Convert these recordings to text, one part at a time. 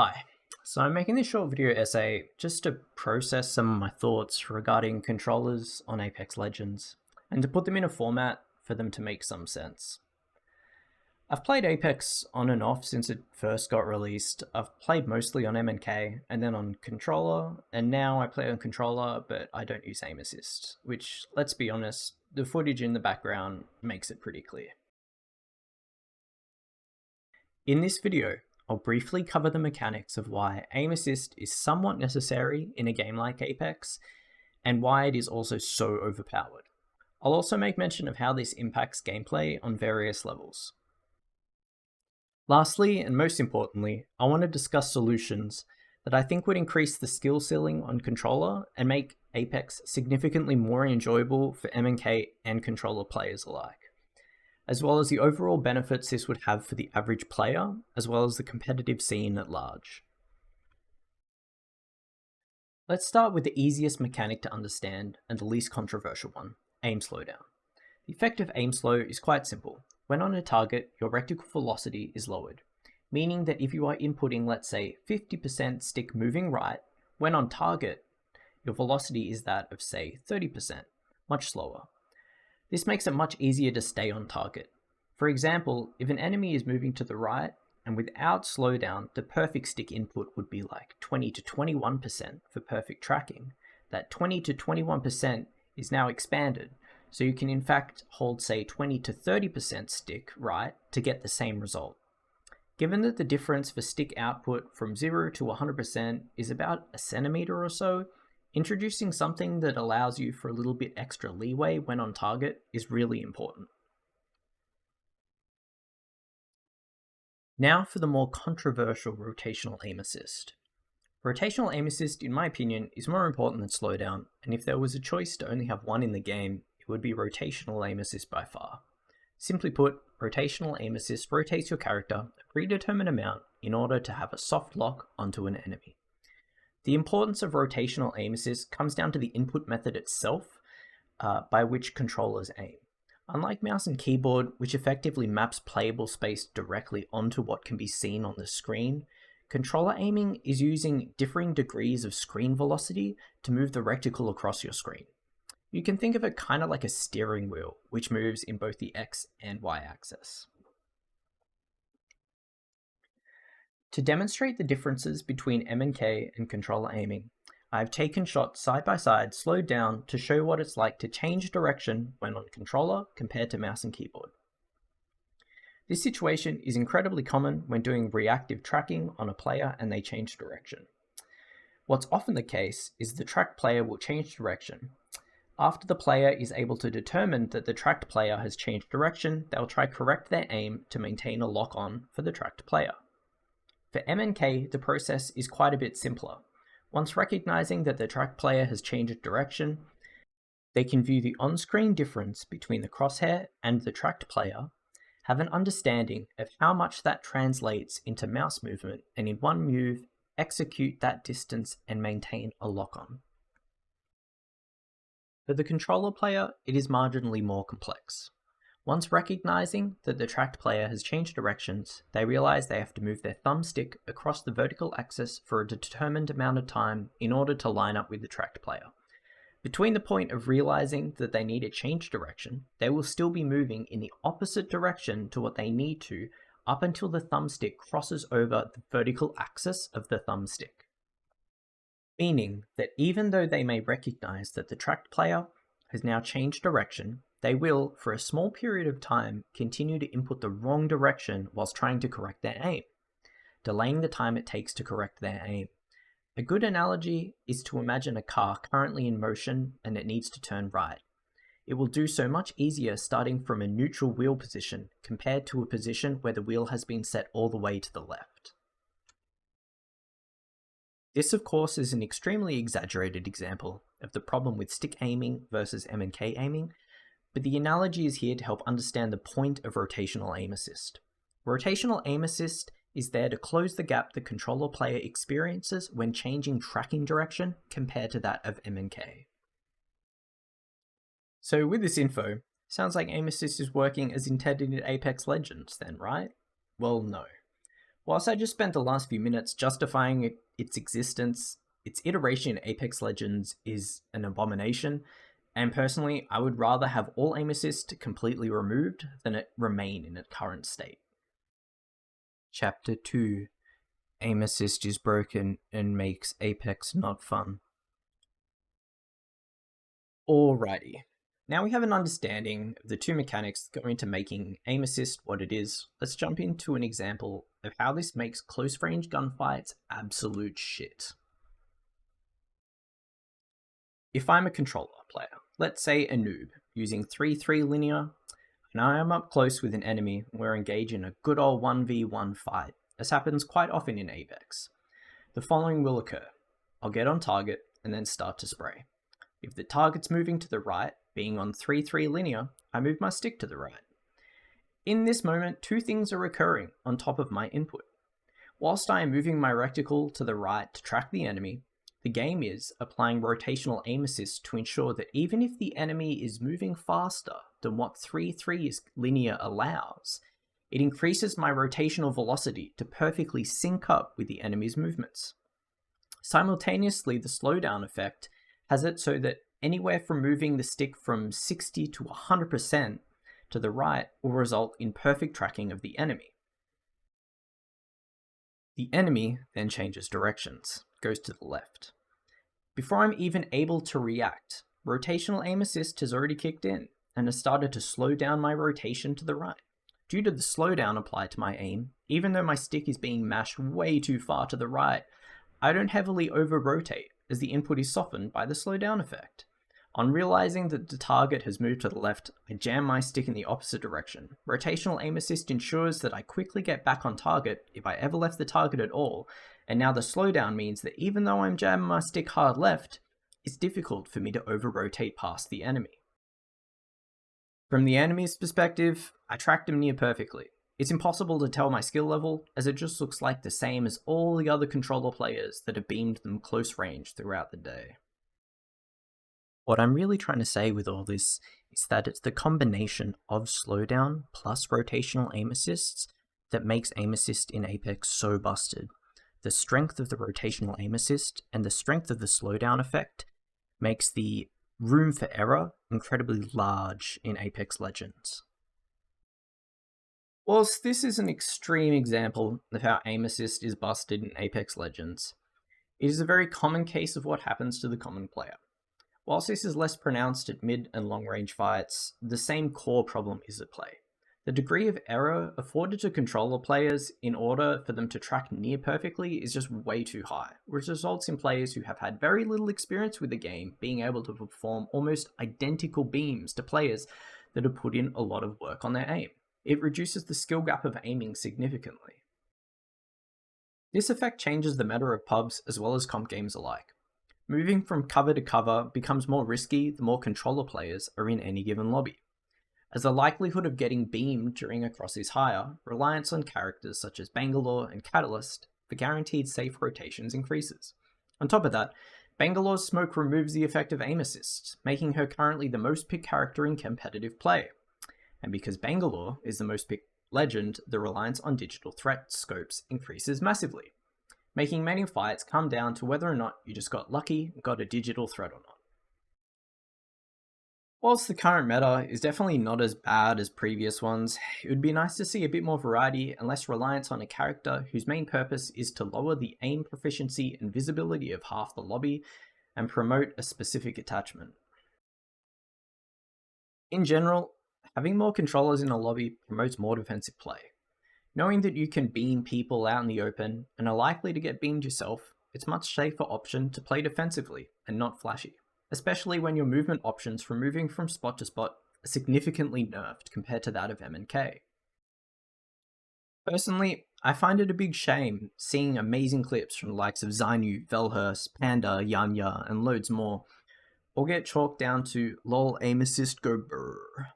Hi, so I'm making this short video essay just to process some of my thoughts regarding controllers on Apex Legends, and to put them in a format for them to make some sense. I've played Apex on and off since it first got released. I've played mostly on MNK and then on controller, and now I play on controller but I don't use aim assist, which, let's be honest, the footage in the background makes it pretty clear. In this video, I'll briefly cover the mechanics of why aim assist is somewhat necessary in a game like Apex, and why it is also so overpowered. I'll also make mention of how this impacts gameplay on various levels. Lastly, and most importantly, I want to discuss solutions that I think would increase the skill ceiling on controller and make Apex significantly more enjoyable for MNK and controller players alike, as well as the overall benefits this would have for the average player, as well as the competitive scene at large. Let's start with the easiest mechanic to understand and the least controversial one, aim slowdown. The effect of aim slow is quite simple. When on a target, your reticle velocity is lowered, meaning that if you are inputting, let's say, 50% stick moving right, when on target, your velocity is that of, say, 30%, much slower. This makes it much easier to stay on target. For example, if an enemy is moving to the right, and without slowdown, the perfect stick input would be like 20 to 21% for perfect tracking. That 20 to 21% is now expanded, so you can in fact hold, say, 20 to 30% stick right to get the same result. Given that the difference for stick output from 0 to 100% is about a centimeter or so, introducing something that allows you for a little bit extra leeway when on target is really important. Now for the more controversial rotational aim assist. Rotational aim assist, in my opinion, is more important than slowdown, and if there was a choice to only have one in the game, it would be rotational aim assist by far. Simply put, rotational aim assist rotates your character a predetermined amount in order to have a soft lock onto an enemy. The importance of rotational aim assist comes down to the input method itself, by which controllers aim. Unlike mouse and keyboard, which effectively maps playable space directly onto what can be seen on the screen, controller aiming is using differing degrees of screen velocity to move the reticle across your screen. You can think of it kind of like a steering wheel, which moves in both the X and Y axis. To demonstrate the differences between MNK and controller aiming, I've taken shots side by side, slowed down to show what it's like to change direction when on controller compared to mouse and keyboard. This situation is incredibly common when doing reactive tracking on a player and they change direction. What's often the case is the tracked player will change direction. After the player is able to determine that the tracked player has changed direction, they'll try correct their aim to maintain a lock-on for the tracked player. For MNK, the process is quite a bit simpler. Once recognizing that the tracked player has changed direction, they can view the on-screen difference between the crosshair and the tracked player, have an understanding of how much that translates into mouse movement, and in one move, execute that distance and maintain a lock-on. For the controller player, it is marginally more complex. Once recognizing that the tracked player has changed directions, they realize they have to move their thumbstick across the vertical axis for a determined amount of time in order to line up with the tracked player. Between the point of realizing that they need to change direction, they will still be moving in the opposite direction to what they need to up until the thumbstick crosses over the vertical axis of the thumbstick. Meaning that even though they may recognize that the tracked player has now changed direction, they will, for a small period of time, continue to input the wrong direction whilst trying to correct their aim, delaying the time it takes to correct their aim. A good analogy is to imagine a car currently in motion and it needs to turn right. It will do so much easier starting from a neutral wheel position compared to a position where the wheel has been set all the way to the left. This, of course, is an extremely exaggerated example of the problem with stick aiming versus MNK aiming, but the analogy is here to help understand the point of rotational aim assist. Rotational aim assist is there to close the gap the controller player experiences when changing tracking direction compared to that of MNK. So with this info, sounds like aim assist is working as intended in Apex Legends then, right? Well, no. Whilst I just spent the last few minutes justifying its existence, its iteration in Apex Legends is an abomination, and personally, I would rather have all aim assist completely removed than it remain in its current state. Chapter 2: Aim assist is broken and makes Apex not fun. Alrighty. Now we have an understanding of the two mechanics that go into making aim assist what it is. Let's jump into an example of how this makes close range gunfights absolute shit. If I'm a controller player, let's say a noob, using 3-3 linear, and I am up close with an enemy, we're engaged in a good old 1v1 fight. This happens quite often in Apex. The following will occur. I'll get on target and then start to spray. If the target's moving to the right, being on 3-3 linear, I move my stick to the right. In this moment, two things are occurring on top of my input. Whilst I am moving my reticle to the right to track the enemy, the game is applying rotational aim assist to ensure that even if the enemy is moving faster than what 3-3 linear allows, it increases my rotational velocity to perfectly sync up with the enemy's movements. Simultaneously, the slowdown effect has it so that anywhere from moving the stick from 60 to 100% to the right will result in perfect tracking of the enemy. The enemy then changes directions, goes to the left. Before I'm even able to react, rotational aim assist has already kicked in and has started to slow down my rotation to the right. Due to the slowdown applied to my aim, even though my stick is being mashed way too far to the right, I don't heavily over-rotate as the input is softened by the slowdown effect. On realizing that the target has moved to the left, I jam my stick in the opposite direction. Rotational aim assist ensures that I quickly get back on target if I ever left the target at all, and now the slowdown means that even though I'm jamming my stick hard left, it's difficult for me to over-rotate past the enemy. From the enemy's perspective, I tracked him near perfectly. It's impossible to tell my skill level, as it just looks like the same as all the other controller players that have beamed them close range throughout the day. What I'm really trying to say with all this is that it's the combination of slowdown plus rotational aim assists that makes aim assist in Apex so busted. The strength of the rotational aim assist and the strength of the slowdown effect makes the room for error incredibly large in Apex Legends. Whilst this is an extreme example of how aim assist is busted in Apex Legends, it is a very common case of what happens to the common player. Whilst this is less pronounced at mid and long range fights, the same core problem is at play. The degree of error afforded to controller players in order for them to track near perfectly is just way too high, which results in players who have had very little experience with the game being able to perform almost identical beams to players that have put in a lot of work on their aim. It reduces the skill gap of aiming significantly. This effect changes the meta of pubs as well as comp games alike. Moving from cover to cover becomes more risky the more controller players are in any given lobby. As the likelihood of getting beamed during a cross is higher, reliance on characters such as Bangalore and Catalyst for guaranteed safe rotations increases. On top of that, Bangalore's smoke removes the effect of aim assists, making her currently the most picked character in competitive play. And because Bangalore is the most picked legend, the reliance on digital threat scopes increases massively, making many fights come down to whether or not you just got lucky and got a digital threat or not. Whilst the current meta is definitely not as bad as previous ones, it would be nice to see a bit more variety and less reliance on a character whose main purpose is to lower the aim proficiency and visibility of half the lobby and promote a specific attachment. In general, having more controllers in a lobby promotes more defensive play. Knowing that you can beam people out in the open and are likely to get beamed yourself, it's a much safer option to play defensively and not flashy, especially when your movement options for moving from spot to spot are significantly nerfed compared to that of M&K. Personally, I find it a big shame seeing amazing clips from the likes of Zainu, Velhurst, Panda, Yanya, and loads more, all get chalked down to lol aim assist go brrr.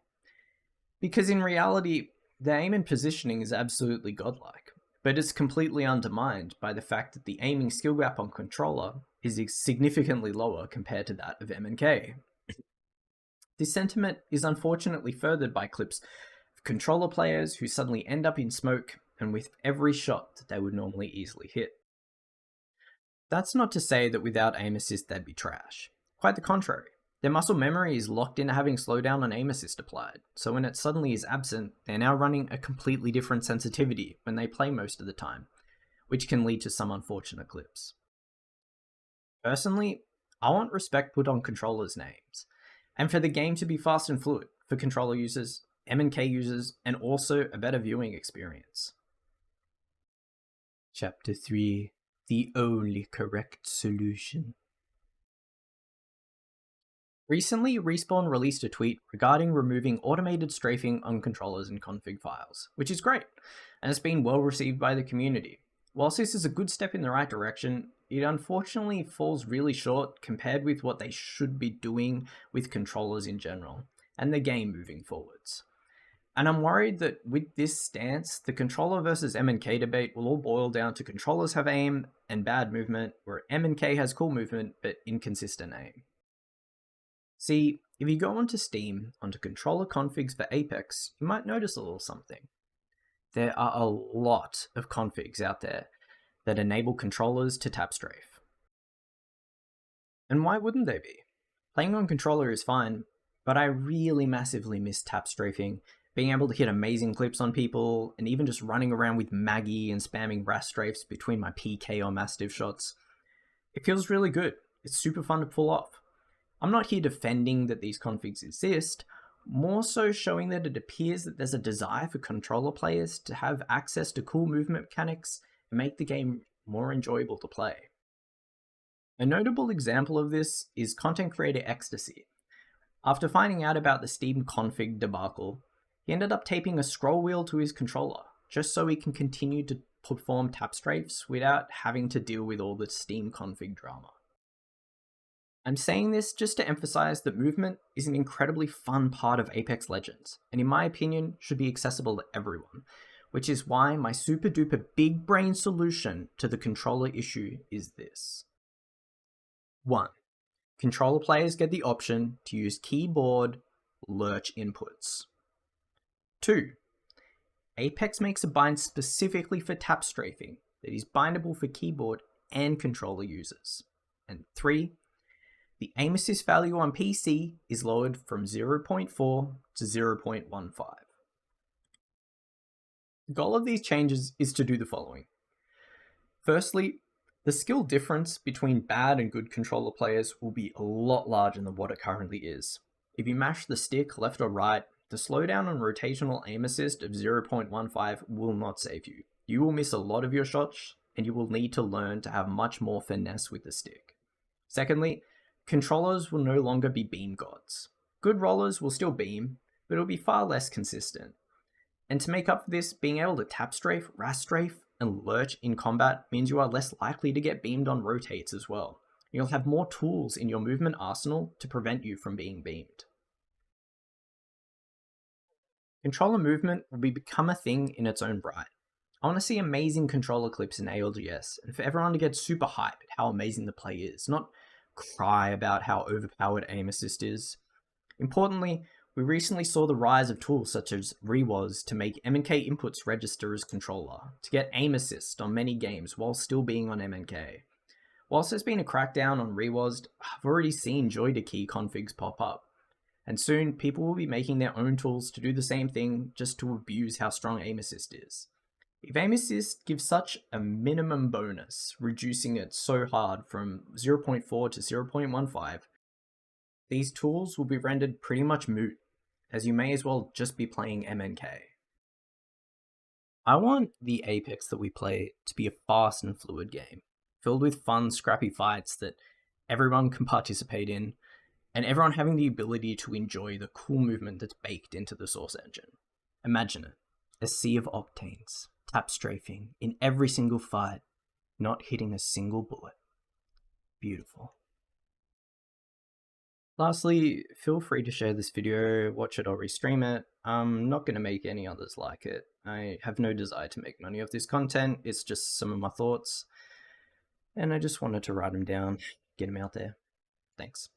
Because in reality, the aim and positioning is absolutely godlike, but it's completely undermined by the fact that the aiming skill gap on controller is significantly lower compared to that of M&K. This sentiment is unfortunately furthered by clips of controller players who suddenly end up in smoke and with every shot that they would normally easily hit. That's not to say that without aim assist they'd be trash. Quite the contrary. Their muscle memory is locked into having slowdown and aim assist applied, so when it suddenly is absent, they're now running a completely different sensitivity when they play most of the time, which can lead to some unfortunate clips. Personally, I want respect put on controllers' names, and for the game to be fast and fluid for controller users, M&K users, and also a better viewing experience. Chapter 3: The only correct solution. Recently, Respawn released a tweet regarding removing automated strafing on controllers and config files, which is great, and it's been well received by the community. Whilst this is a good step in the right direction, it unfortunately falls really short compared with what they should be doing with controllers in general, and the game moving forwards. And I'm worried that with this stance, the controller versus M&K debate will all boil down to controllers have aim and bad movement, where M&K has cool movement but inconsistent aim. See, if you go onto Steam, onto controller configs for Apex, you might notice a little something. There are a lot of configs out there that enable controllers to tap strafe. And why wouldn't they be? Playing on controller is fine, but I really massively miss tap strafing, being able to hit amazing clips on people, and even just running around with Maggie and spamming RAS strafes between my PK or Mastiff shots. It feels really good. It's super fun to pull off. I'm not here defending that these configs exist, more so showing that it appears that there's a desire for controller players to have access to cool movement mechanics and make the game more enjoyable to play. A notable example of this is content creator Ecstasy. After finding out about the Steam config debacle, he ended up taping a scroll wheel to his controller, just so he can continue to perform tap strafes without having to deal with all the Steam config drama. I'm saying this just to emphasize that movement is an incredibly fun part of Apex Legends, and in my opinion, should be accessible to everyone, which is why my super duper big brain solution to the controller issue is this. 1. Controller players get the option to use keyboard lurch inputs. 2. Apex makes a bind specifically for tap strafing that is bindable for keyboard and controller users. And 3. The aim assist value on PC is lowered from 0.4 to 0.15. The goal of these changes is to do the following. Firstly, the skill difference between bad and good controller players will be a lot larger than what it currently is. If you mash the stick left or right, the slowdown and rotational aim assist of 0.15 will not save you. You will miss a lot of your shots, and you will need to learn to have much more finesse with the stick. Secondly, controllers will no longer be beam gods. Good rollers will still beam, but it'll be far less consistent. And to make up for this, being able to tap strafe, RAS strafe, and lurch in combat means you are less likely to get beamed on rotates as well. You'll have more tools in your movement arsenal to prevent you from being beamed. Controller movement will become a thing in its own right. I want to see amazing controller clips in ALGS, and for everyone to get super hyped at how amazing the play is, not cry about how overpowered aim assist is. Importantly, we recently saw the rise of tools such as Rewaz to make M&K inputs register as controller, to get aim assist on many games while still being on M&K. Whilst there's been a crackdown on Rewaz, I've already seen joy to key configs pop up. And soon, people will be making their own tools to do the same thing just to abuse how strong aim assist is. If aim assist gives such a minimum bonus, reducing it so hard from 0.4 to 0.15, these tools will be rendered pretty much moot, as you may as well just be playing M&K. I want the Apex that we play to be a fast and fluid game, filled with fun, scrappy fights that everyone can participate in, and everyone having the ability to enjoy the cool movement that's baked into the source engine. Imagine it, a sea of octanes, tap strafing in every single fight, not hitting a single bullet. Beautiful. Lastly, feel free to share this video, watch it or restream it. I'm not going to make any others like it. I have no desire to make money of this content, it's just some of my thoughts. And I just wanted to write them down, get them out there. Thanks.